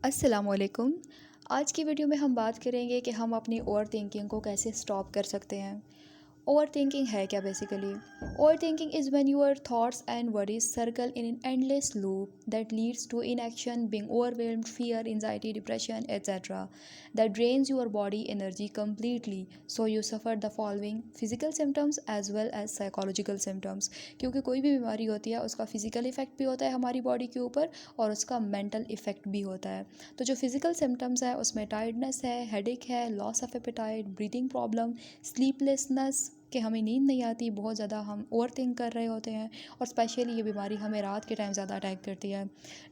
अस्सलामुअलैकुम। आज की वीडियो में हम बात करेंगे कि हम अपनी ओवर थिंकिंग को कैसे स्टॉप कर सकते हैं। ओवर थिंकिंग है क्या basically? Overthinking is when your thoughts and worries circle in an endless loop that leads to inaction, being overwhelmed, fear, anxiety, depression etcetera that drains your body energy completely, so you suffer the following physical symptoms as well as psychological symptoms। क्योंकि कोई भी बीमारी होती है उसका physical effect भी होता है हमारी बॉडी के ऊपर और उसका मेंटल इफेक्ट भी होता है। तो जो फिजिकल सिम्टम्स है उसमें टायर्डनेस है, हेडेक है, loss of appetite, breathing problem, sleeplessness कि हमें नींद नहीं आती, बहुत ज़्यादा हम ओवर थिंक कर रहे होते हैं और स्पेशली ये बीमारी हमें रात के टाइम ज़्यादा अटैक करती है।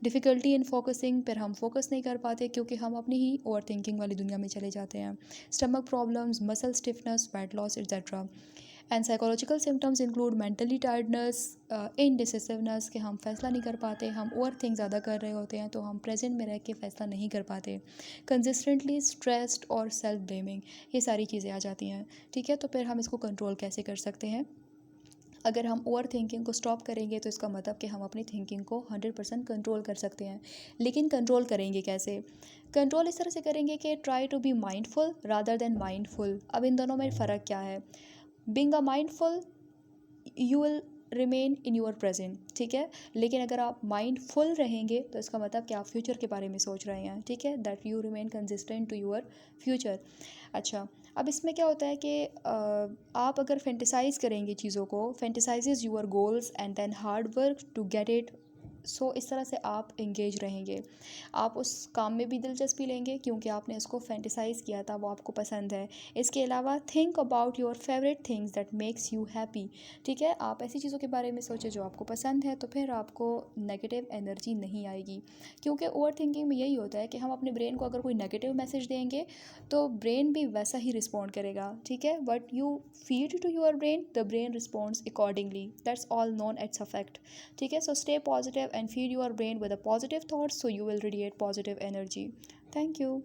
डिफ़िकल्टी इन फोकसिंग, फिर हम फोकस नहीं कर पाते क्योंकि हम अपनी ही ओवर थिंकिंग वाली दुनिया में चले जाते हैं। Stomach problems, muscle stiffness, weight loss etcetera. And psychological symptoms include mentally tiredness, indecisiveness कि हम फैसला नहीं कर पाते, हम ओवर थिंक ज़्यादा कर रहे होते हैं तो हम प्रेजेंट में रह के फैसला नहीं कर पाते, कंसिस्टेंटली स्ट्रेस्ड और सेल्फ ब्लेमिंग, ये सारी चीज़ें आ जाती हैं। ठीक है, तो फिर हम इसको कंट्रोल कैसे कर सकते हैं? अगर हम ओवर थिंकिंग को स्टॉप करेंगे तो इसका मतलब कि हम अपनी थिंकिंग को 100% कंट्रोल कर सकते हैं। लेकिन कंट्रोल करेंगे कैसे? कंट्रोल इस तरह से करेंगे कि try to be mindful rather than mindful. अब इन दोनों में फ़र्क क्या है? Being a mindful, you will remain in your present, ठीक है। लेकिन अगर आप माइंडफुल रहेंगे तो इसका मतलब कि आप फ्यूचर के बारे में सोच रहे हैं, ठीक है, that you remain consistent to your future. अच्छा, अब इसमें क्या होता है कि आप अगर फेंटिसाइज करेंगे चीज़ों को, fantasises your goals and then hard work to get it, so इस तरह से आप इंगेज रहेंगे, आप उस काम में भी दिलचस्पी लेंगे क्योंकि आपने इसको फैंटिसाइज़ किया था, वो आपको पसंद है। इसके अलावा think about your favourite things that makes you happy, ठीक है, आप ऐसी चीज़ों के बारे में सोचें जो आपको पसंद है, तो फिर आपको नेगेटिव एनर्जी नहीं आएगी। क्योंकि ओवर थिंकिंग में यही होता है कि हम अपने ब्रेन को अगर कोई नेगेटिव मैसेज देंगे तो ब्रेन भी वैसा ही रिस्पॉन्ड करेगा, ठीक है। What you feed to your brain, the brain responds accordingly, that's all known, it's a fact. ठीक है, so stay positive and feed your brain with a positive thoughts so you will radiate positive energy. Thank you.